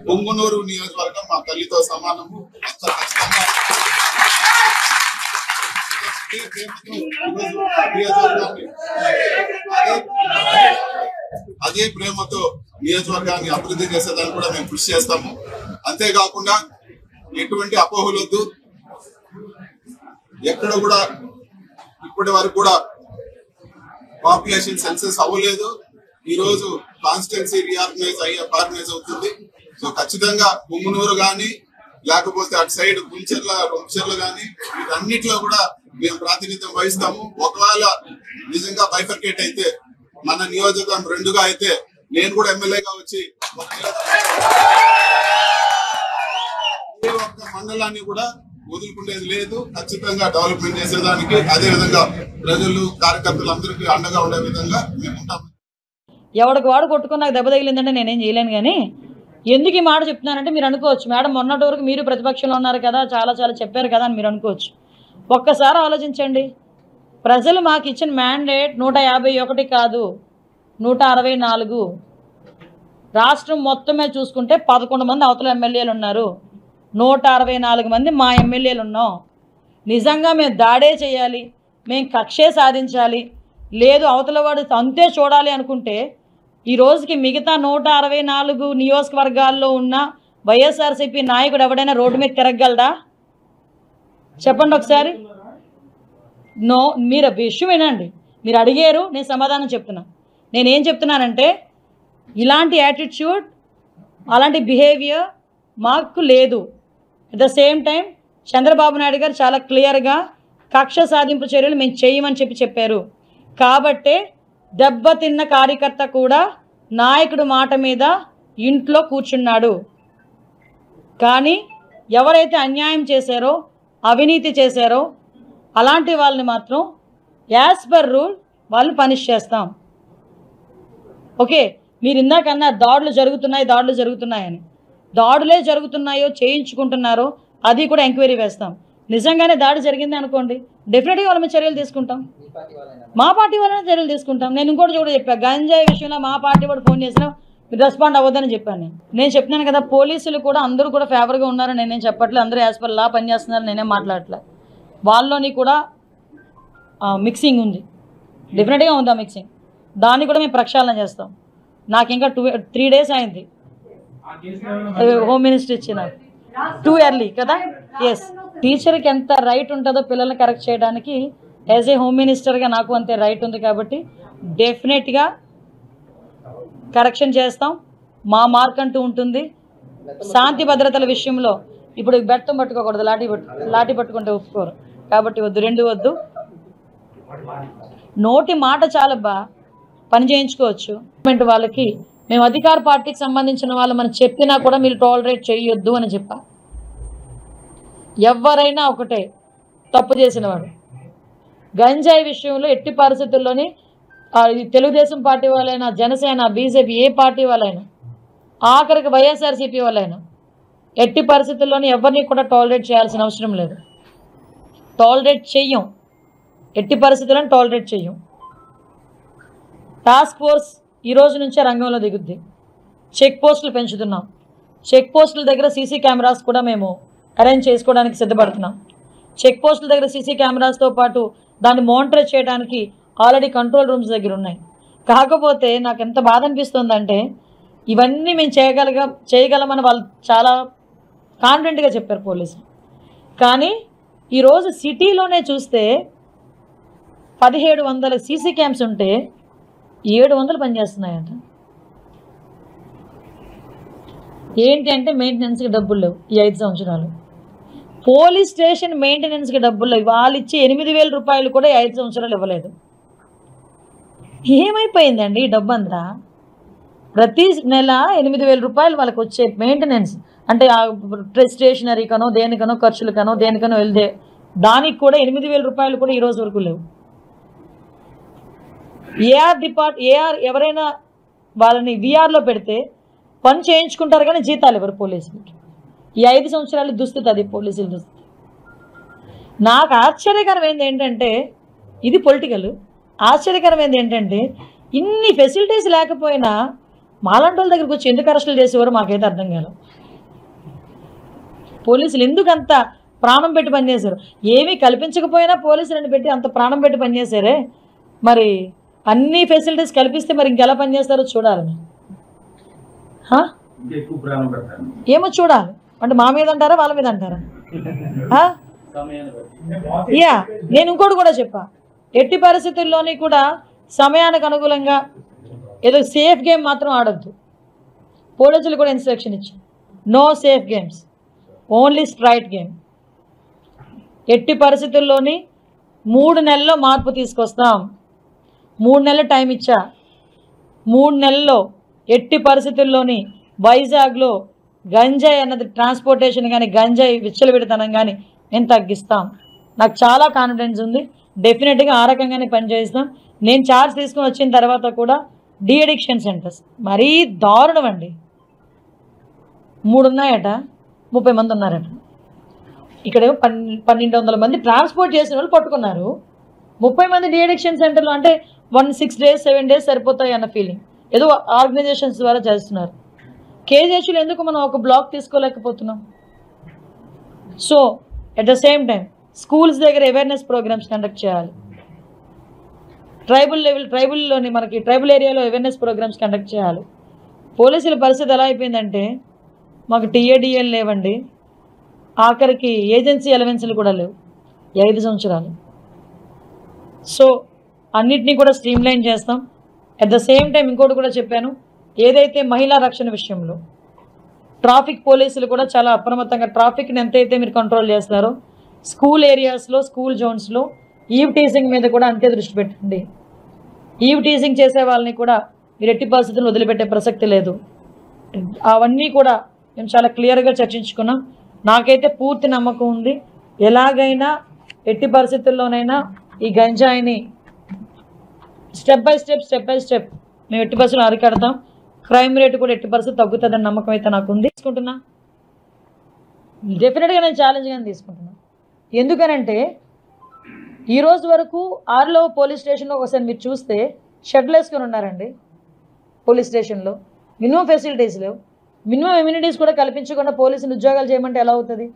పొంగునూరు నియోజకవర్గం మా తల్లితో సమానము. అదే ప్రేమతో నియోజకవర్గాన్ని అభివృద్ధి చేసేదాన్ని కూడా మేము కృషి చేస్తాము. అంతేకాకుండా ఎటువంటి అపోహలొద్దు. ఎక్కడ కూడా ఇప్పటి వరకు కూడా పాపులేషన్ సెన్సెస్ అవ్వలేదు. ఈ రోజు కాన్స్టిట్యున్సీ ఆర్గనైజ్ అవుతుంది. సో ఖచ్చితంగా పొంగునూరు గాని లేకపోతే అటు సైడ్ పులిచెర్ల గాని వీటన్నిటిలో కూడా మేము ప్రాతినిధ్యం వహిస్తాము. ఒకవేళ నిజంగా బైఫర్కేట్ అయితే మన నియోజకవర్గం రెండుగా అయితే నేను కూడా ఎమ్మెల్యేగా వచ్చి ఏ ఒక్క మండలాన్ని కూడా వదులుకునేది లేదు. ఖచ్చితంగా డెవలప్మెంట్ చేసేదానికి అదే విధంగా ప్రజలు కార్యకర్తలందరికీ అండగా ఉండే విధంగా మేము ఉంటాము. ఎవరికి వాడు కొట్టుకుని నాకు దెబ్బ తగిలిందంటే నేనేం చేయలేను. కానీ ఎందుకు ఈ మాట చెప్తున్నానంటే మీరు అనుకోవచ్చు, మేడం మొన్నటి వరకు మీరు ప్రతిపక్షంలో ఉన్నారు కదా, చాలా చెప్పారు కదా అని మీరు అనుకోవచ్చు. ఒక్కసారి ఆలోచించండి. ప్రజలు మాకు ఇచ్చిన మ్యాండేట్ 151 కాదు, 164. రాష్ట్రం మొత్తమే చూసుకుంటే 11 మంది అవతల ఎమ్మెల్యేలు ఉన్నారు, 164 మంది మా ఎమ్మెల్యేలు ఉన్నాం. నిజంగా మేము దాడే చేయాలి, మేము కక్షే సాధించాలి, లేదు అవతల వాడు అంతే చూడాలి అనుకుంటే ఈ రోజుకి మిగతా 164 నియోజకవర్గాల్లో ఉన్న వైఎస్ఆర్సీపీ నాయకుడు ఎవడైనా రోడ్డు మీద తిరగలడా? చెప్పండి ఒకసారి. మీరు విషయం వినండి. మీరు అడిగారు, నేను సమాధానం చెప్తున్నా. నేనేం చెప్తున్నానంటే ఇలాంటి యాటిట్యూడ్, అలాంటి బిహేవియర్ మాకు లేదు. At the same time Chandrababu Naidu గారు చాలా క్లియర్గా కక్ష సాధింపు చర్యలు మేము చేయమని చెప్పారు. కాబట్టే దెబ్బతిన్న కార్యకర్త కూడా నాయకుడు మాట మీద ఇంట్లో కూర్చున్నాడు. కానీ ఎవరైతే అన్యాయం చేశారో, అవినీతి చేశారో అలాంటి వాళ్ళని మాత్రం యాజ్ పర్ రూల్ వాళ్ళు పనిష్ చేస్తాం. ఓకే, మీరు ఇందాకన్నా దాడులు జరుగుతున్నాయని. దాడులే జరుగుతున్నాయో చేయించుకుంటున్నారో అది కూడా ఎంక్వైరీ వేస్తాం. నిజంగానే దాడి జరిగింది అనుకోండి, డెఫినెట్గా వాళ్ళ మీద చర్యలు తీసుకుంటాం. మా పార్టీ వాళ్ళనే చర్యలు తీసుకుంటాం. నేను ఇంకోటి కూడా చెప్పాను, గంజాయి విషయంలో మా పార్టీ వాడు ఫోన్ చేసినా మీరు రెస్పాండ్ అవ్వద్దని చెప్పాను. నేను చెప్తున్నాను కదా, పోలీసులు కూడా అందరూ కూడా ఫేవర్గా ఉన్నారని నేనేం చెప్పట్లేదు. అందరూ యాజ్ పర్ లా పనిచేస్తున్నారు, నేనేం మాట్లాడట్లేదు. వాళ్ళలోని కూడా మిక్సింగ్ ఉంది, డెఫినెట్గా ఉంది ఆ మిక్సింగ్. దాన్ని కూడా మేము ప్రక్షాళన చేస్తాం. నాకు ఇంకా 3 days అయింది హోమ్ మినిస్టర్ ఇచ్చిన, టూ ఎర్లీ కదా. ఎస్, టీచర్కి ఎంత రైట్ ఉంటుందో పిల్లల్ని కరెక్ట్ చేయడానికి, యాజ్ ఏ హోమ్ మినిస్టర్గా నాకు అంతే రైట్ ఉంది. కాబట్టి డెఫినెట్గా కరెక్షన్ చేస్తాం. మా మార్క్ అంటూ ఉంటుంది. శాంతి భద్రతల విషయంలో ఇప్పుడు బెత్తం పట్టుకోకూడదు, లాఠీ పట్టుకుంటే ఒప్పుకోరు. కాబట్టి రెండు వద్దు. నోటి మాట చాలా పని చేయించుకోవచ్చు. వాళ్ళకి మేము అధికార పార్టీకి సంబంధించిన వాళ్ళు మనం చెప్పినా కూడా మీరు టాలరేట్ చేయొద్దు అని చెప్పా. ఎవరైనా ఒకటే తప్పు చేసిన వాడు. గంజాయి విషయంలో ఎట్టి పరిస్థితుల్లోని తెలుగుదేశం పార్టీ వాళ్ళైనా, జనసేన, బీజేపీ ఏ పార్టీ వాళ్ళైనా, ఆఖరికి వైఎస్ఆర్సీపీ వాళ్ళైనా ఎట్టి పరిస్థితుల్లోని ఎవరిని కూడా టాలరేట్ చేయాల్సిన అవసరం లేదు. టాలరేట్ చెయ్యం, ఎట్టి పరిస్థితులను టాలరేట్ చెయ్యం. టాస్క్ ఫోర్స్ ఈ రోజు నుంచే రంగంలో దిగుద్ది. చెక్ పోస్టులు పెంచుతున్నాం. చెక్ పోస్టుల దగ్గర సీసీ కెమెరాస్ కూడా మేము అరేంజ్ చేసుకోవడానికి సిద్ధపడుతున్నాం. చెక్ పోస్టుల దగ్గర సీసీ కెమెరాస్తో పాటు దాన్ని మానిటర్ చేయడానికి ఆల్రెడీ కంట్రోల్ రూమ్స్ దగ్గర ఉన్నాయి. కాకపోతే నాకు ఎంత బాధ అనిపిస్తుందంటే ఇవన్నీ మేము చేయగలమని వాళ్ళు చాలా కాన్ఫిడెంట్గా చెప్పారు పోలీసులు. కానీ ఈరోజు సిటీలోనే చూస్తే 1700 సీసీ క్యామ్స్ ఉంటే 700 పనిచేస్తున్నాయంట. ఏంటి అంటే మెయింటెనెన్స్కి డబ్బులు లేవు. ఈ 5 సంవత్సరాలు పోలీస్ స్టేషన్ మెయింటెనెన్స్కి డబ్బులు లేవు. వాళ్ళు ఇచ్చే 8,000 రూపాయలు కూడా 5 సంవత్సరాలు ఇవ్వలేదు. ఏమైపోయిందండి ఈ డబ్బు అంతా? ప్రతి నెల 8,000 రూపాయలు వాళ్ళకి వచ్చే మెయింటెనెన్స్ అంటే స్టేషనరీకనో దేనికనో ఖర్చులకనో దేనికనో వెళ్తే దానికి కూడా 8,000 రూపాయలు కూడా ఈ రోజు వరకు లేవు. ఏఆర్ ఎవరైనా వాళ్ళని విఆర్లో పెడితే పని చేయించుకుంటారు కానీ జీతాలు ఎవరు పోలీసులకి. ఈ 5 సంవత్సరాలు దుస్థితి అది పోలీసుల దుస్థితి. నాకు ఆశ్చర్యకరమైంది ఏంటంటే ఇది పొలిటికల్. ఆశ్చర్యకరమైనది ఏంటంటే ఇన్ని ఫెసిలిటీస్ లేకపోయినా మాలాంటి వాళ్ళ దగ్గరికి వచ్చి ఎందుకు అరెస్టులు చేసేవారు మాకైతే అర్థం కాదు. పోలీసులు ఎందుకు అంత ప్రాణం పెట్టి పనిచేశారు? ఏమీ కల్పించకపోయినా పోలీసులను పెట్టి అంత ప్రాణం పెట్టి పనిచేశారే, మరి అన్ని ఫెసిలిటీస్ కల్పిస్తే మరి ఇంకెలా పనిచేస్తారో చూడాలి. ఏమో చూడాలి. అంటే మా మీద అంటారా వాళ్ళ మీద అంటారా? యా, నేను ఇంకోటి కూడా చెప్పా, ఎట్టి పరిస్థితుల్లోని కూడా సమయానికి అనుకూలంగా ఏదో సేఫ్ గేమ్ మాత్రం ఆడొద్దు. పోలీసులు కూడా ఇన్స్ట్రక్షన్ ఇచ్చారు, no safe games, only straight game. ఎట్టి పరిస్థితుల్లోని 3 నెలల్లో మార్పు తీసుకొస్తాం. 3 నెలల టైం ఇచ్చా. 3 నెలల్లో ఎట్టి పరిస్థితుల్లోని వైజాగ్లో గంజాయి అన్నది ట్రాన్స్పోర్టేషన్ కానీ గంజాయి విచ్చలవిడతనం కానీ నేను తగ్గిస్తాం. నాకు చాలా కాన్ఫిడెన్స్ ఉంది. డెఫినెట్గా ఆ రకంగానే పనిచేస్తాం. నేను ఛార్జ్ తీసుకొని వచ్చిన తర్వాత కూడా డీ అడిక్షన్ సెంటర్స్ మరీ దారుణం అండి. 3 ఉన్నాయట, 30 మంది ఉన్నారట. ఇక్కడేమో 1200 మంది ట్రాన్స్పోర్ట్ చేసిన వాళ్ళు పట్టుకున్నారు. 30 మంది డీ అడిక్షన్ సెంటర్లో అంటే 6 days 7 days సరిపోతాయి అన్న ఫీలింగ్ ఏదో ఆర్గనైజేషన్స్ ద్వారా చేస్తున్నారు. కేజీహెచ్లో ఎందుకు మనం ఒక బ్లాక్ తీసుకోలేకపోతున్నాం? So at the same time schools దగ్గర అవేర్నెస్ ప్రోగ్రామ్స్ కండక్ట్ చేయాలి. ట్రైబుల్లోని మనకి ట్రైబల్ ఏరియాలో అవేర్నెస్ ప్రోగ్రామ్స్ కండక్ట్ చేయాలి. పోలీసుల పరిస్థితి ఎలా అయిపోయిందంటే మాకు టీఏడిఎల్ లేవండి, ఆఖరికి ఏజెన్సీ అలవెన్స్లు కూడా లేవు 5 సంవత్సరాలు. సో అన్నిటినీ కూడా స్ట్రీమ్లైన్ చేస్తాం. అట్ ద సేమ్ టైం ఇంకోటి కూడా చెప్పాను, ఏదైతే మహిళా రక్షణ విషయంలో ట్రాఫిక్ పోలీసులు కూడా చాలా అప్రమత్తంగా ట్రాఫిక్ని ఎంతైతే మీరు కంట్రోల్ చేస్తారో స్కూల్ ఏరియాస్లో స్కూల్ జోన్స్లో ఈవ్ టీజింగ్ మీద కూడా అంతే దృష్టి పెట్టండి. ఈవ్ టీజింగ్ చేసే వాళ్ళని కూడా మీరు ఎట్టి పరిస్థితుల్లో వదిలిపెట్టే ప్రసక్తి లేదు. అవన్నీ కూడా మేము చాలా క్లియర్గా చర్చించుకున్నాం. నాకైతే పూర్తి నమ్మకం ఉంది, ఎలాగైనా ఎట్టి పరిస్థితుల్లోనైనా ఈ గంజాయిని స్టెప్ బై స్టెప్ మేము ఎట్టి పరిస్థితుల్లో అరికడతాం. క్రైమ్ రేటు కూడా ఎట్టి పరిస్థితి తగ్గుతుందని నమ్మకం అయితే నాకు ఉంది. తీసుకుంటున్నా, డెఫినెట్గా నేను ఛాలెంజ్గానే తీసుకుంటున్నాను. ఎందుకనంటే ఈరోజు వరకు 6లో పోలీస్ స్టేషన్లో ఒకసారి మీరు చూస్తే షెడ్లు వేసుకొని ఉన్నారండి. పోలీస్ స్టేషన్లో మినిమం ఫెసిలిటీస్ లేవు, మినిమం ఎమ్యూనిటీస్ కూడా కల్పించకుండా పోలీసులు ఉద్యోగాలు చేయమంటే ఎలా అవుతుంది?